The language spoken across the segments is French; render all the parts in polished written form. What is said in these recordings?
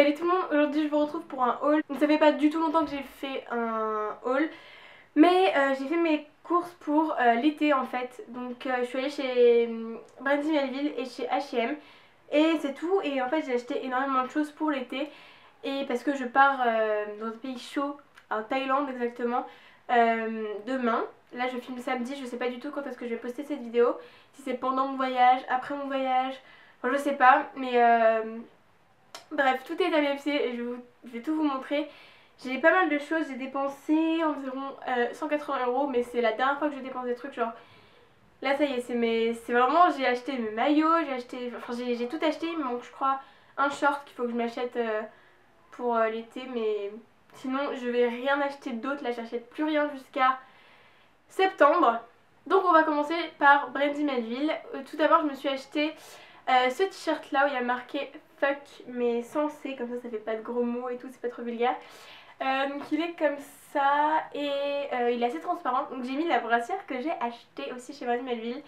Salut tout le monde, aujourd'hui je vous retrouve pour un haul. Donc ça fait pas du tout longtemps que j'ai fait un haul, mais j'ai fait mes courses pour l'été en fait. Donc je suis allée chez Brandy Melville et chez H&M et c'est tout. Et en fait j'ai acheté énormément de choses pour l'été et parce que je pars dans un pays chaud, en Thaïlande exactement, demain. Là je filme samedi, je sais pas du tout quand est-ce que je vais poster cette vidéo, si c'est pendant mon voyage, après mon voyage, enfin, je sais pas, mais bref, tout est à mes pieds et je vais tout vous montrer. J'ai pas mal de choses, j'ai dépensé environ 180 euros, mais c'est la dernière fois que je dépense des trucs, genre là ça y est, c'est vraiment, j'ai acheté mes maillots, j'ai tout acheté, il me manque je crois un short qu'il faut que je m'achète pour l'été, mais sinon je vais rien acheter d'autre, là j'achète plus rien jusqu'à septembre. Donc on va commencer par Brandy Melville. Tout d'abord je me suis acheté ce t-shirt là où il y a marqué fuck mais sans C, comme ça fait pas de gros mots et tout, c'est pas trop vulgaire. Donc il est comme ça et il est assez transparent. Donc j'ai mis la brassière que j'ai achetée aussi chez Brandy Melville.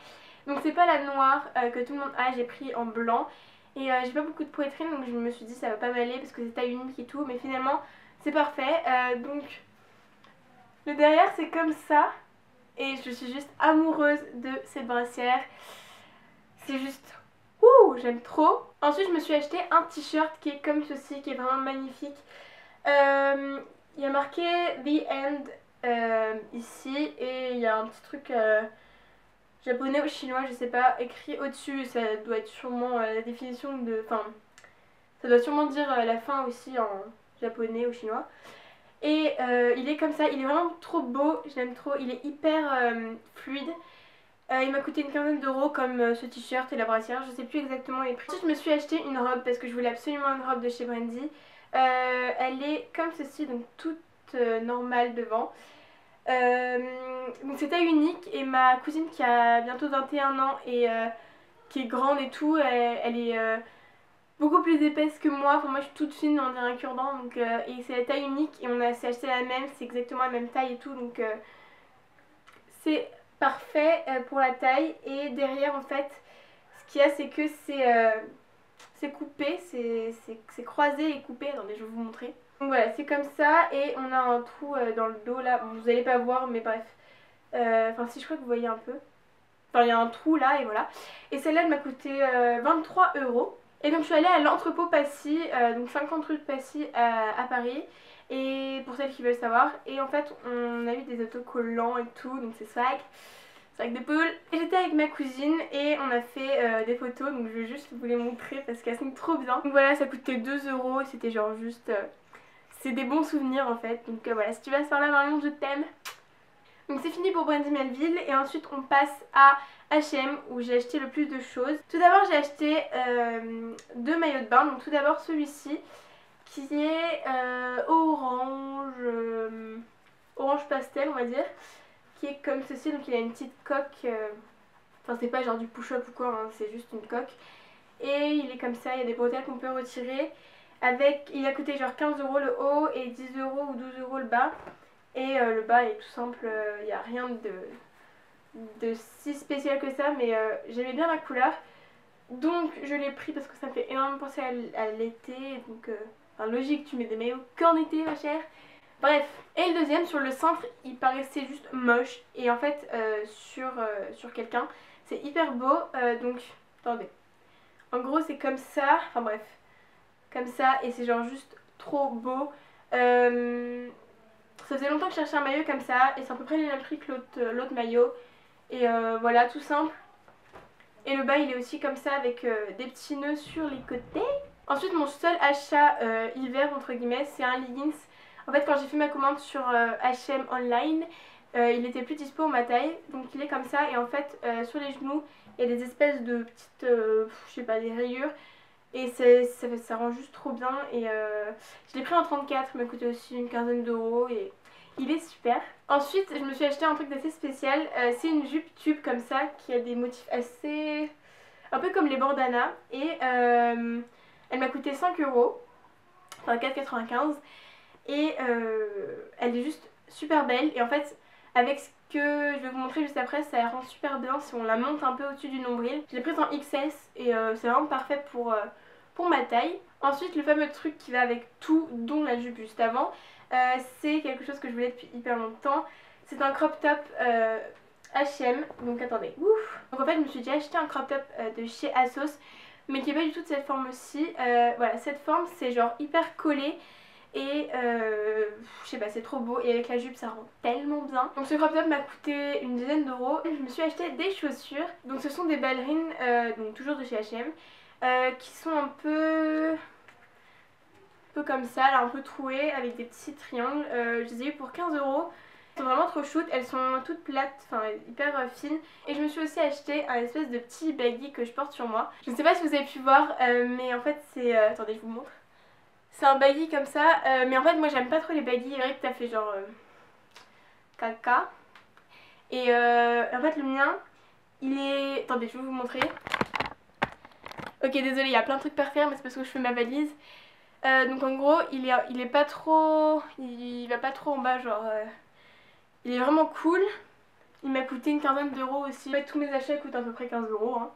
Donc c'est pas la noire que tout le monde a, j'ai pris en blanc. Et j'ai pas beaucoup de poitrine donc je me suis dit ça va pas m'aller parce que c'est taille unique et tout. Mais finalement c'est parfait. Donc le derrière c'est comme ça. Et je suis juste amoureuse de cette brassière. C'est juste... Ouh, j'aime trop. Ensuite, je me suis acheté un t-shirt qui est comme ceci, qui est vraiment magnifique. Il y a marqué The End ici. Et il y a un petit truc japonais ou chinois, je sais pas, écrit au-dessus. Ça doit être sûrement la définition de... Enfin, ça doit sûrement dire la fin aussi en japonais ou chinois. Et il est comme ça, il est vraiment trop beau, je l'aime trop, il est hyper fluide. Il m'a coûté une quinzaine d'euros comme ce t-shirt et la brassière, je sais plus exactement les prix. Ensuite je me suis acheté une robe parce que je voulais absolument une robe de chez Brandy. Elle est comme ceci, donc toute normale devant. Donc c'est taille unique et ma cousine qui a bientôt 21 ans et qui est grande et tout, elle est beaucoup plus épaisse que moi. Enfin moi je suis toute fine, on dirait un cure-dent, donc et c'est la taille unique et s'est acheté la même, c'est exactement la même taille et tout, donc c'est parfait pour la taille. Et derrière en fait ce qu'il y a c'est que c'est coupé, c'est croisé et coupé. Attendez, je vais vous montrer. Donc voilà, c'est comme ça et on a un trou dans le dos là, bon, vous allez pas voir mais bref, enfin si, je crois que vous voyez un peu. Enfin il y a un trou là et voilà. Et celle-là elle m'a coûté 23 euros. Et donc je suis allée à l'entrepôt Passy, donc 50 rue de Passy à Paris. Et pour celles qui veulent savoir. Et en fait on a eu des autocollants et tout, donc c'est sac de poule. Et j'étais avec ma cousine et on a fait des photos, donc je vais juste vous les montrer parce qu'elles sont trop bien. Donc voilà, ça coûtait 2 euros et c'était genre juste... c'est des bons souvenirs en fait. Donc voilà, si tu vas sur la Marion, je t'aime. Donc c'est fini pour Brandy Melville et ensuite on passe à H&M où j'ai acheté le plus de choses. Tout d'abord j'ai acheté deux maillots de bain. Donc tout d'abord celui-ci qui est orange, orange pastel on va dire, qui est comme ceci. Donc il a une petite coque, enfin c'est pas genre du push-up ou quoi, hein, c'est juste une coque. Et il est comme ça, il y a des bretelles qu'on peut retirer. Avec, il a coûté genre 15 euros le haut et 10 euros ou 12 euros le bas. Et le bas est tout simple, il n'y a rien de si spécial que ça, mais j'aimais bien la couleur. Donc je l'ai pris parce que ça me fait énormément penser à l'été. Donc enfin, logique, tu mets des maillots qu'en été ma chère. Bref, et le deuxième sur le centre il paraissait juste moche. Et en fait sur quelqu'un c'est hyper beau. Donc attendez, en gros c'est comme ça, enfin bref, comme ça. Et c'est genre juste trop beau. Ça faisait longtemps que je cherchais un maillot comme ça et c'est à peu près le même prix que l'autre maillot. Et voilà, tout simple. Et le bas il est aussi comme ça avec des petits nœuds sur les côtés. Ensuite mon seul achat hiver entre guillemets c'est un leggings. En fait quand j'ai fait ma commande sur H&M online, il était plus dispo en ma taille. Donc il est comme ça et en fait sur les genoux il y a des espèces de petites, je sais pas, des rayures. Et ça rend juste trop bien. Et je l'ai pris en 34, il m'a coûté aussi une quinzaine d'euros et il est super. Ensuite je me suis acheté un truc d'assez spécial, c'est une jupe tube comme ça qui a des motifs assez... un peu comme les bandanas. Et elle m'a coûté 5 euros, enfin 4,95. Et elle est juste super belle. Et en fait avec ce que je vais vous montrer juste après, ça rend super bien si on la monte un peu au-dessus du nombril. Je l'ai prise en XS et c'est vraiment parfait pour ma taille. Ensuite, le fameux truc qui va avec tout, dont la jupe juste avant, c'est quelque chose que je voulais depuis hyper longtemps. C'est un crop top H&M, donc attendez, ouf. Donc en fait je me suis déjà acheté un crop top de chez ASOS, mais qui est pas du tout de cette forme aussi. Voilà, cette forme c'est genre hyper collé. Et je sais pas, c'est trop beau et avec la jupe ça rend tellement bien. Donc ce crop top m'a coûté une dizaine d'euros. Je me suis acheté des chaussures. Donc ce sont des ballerines, donc toujours de chez H&M, qui sont un peu comme ça, là un peu trouées avec des petits triangles. Je les ai eu pour 15 euros. Elles sont vraiment trop shoot, elles sont toutes plates, enfin hyper fines. Et je me suis aussi acheté un espèce de petit baggy que je porte sur moi. Je ne sais pas si vous avez pu voir, mais en fait c'est... attendez, je vous montre. C'est un baggy comme ça, mais en fait moi j'aime pas trop les baggy, il vrai que t'as fait genre caca. Et en fait le mien, il est... Attendez, je vais vous montrer. Ok, désolé, il y a plein de trucs par terre, mais c'est parce que je fais ma valise. Donc en gros, il est pas trop... Il va pas trop en bas, genre... il est vraiment cool. Il m'a coûté une quinzaine d'euros aussi. En fait, tous mes achats coûtent à peu près 15 euros. Hein.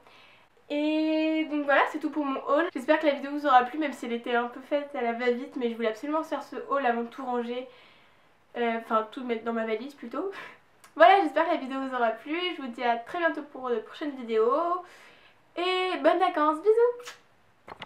Et donc voilà, c'est tout pour mon haul. J'espère que la vidéo vous aura plu, même si elle était un peu faite à la va-vite, mais je voulais absolument faire ce haul avant de tout ranger. Enfin, tout mettre dans ma valise plutôt. Voilà, j'espère que la vidéo vous aura plu. Je vous dis à très bientôt pour de prochaines vidéos. Et bonnes vacances, bisous!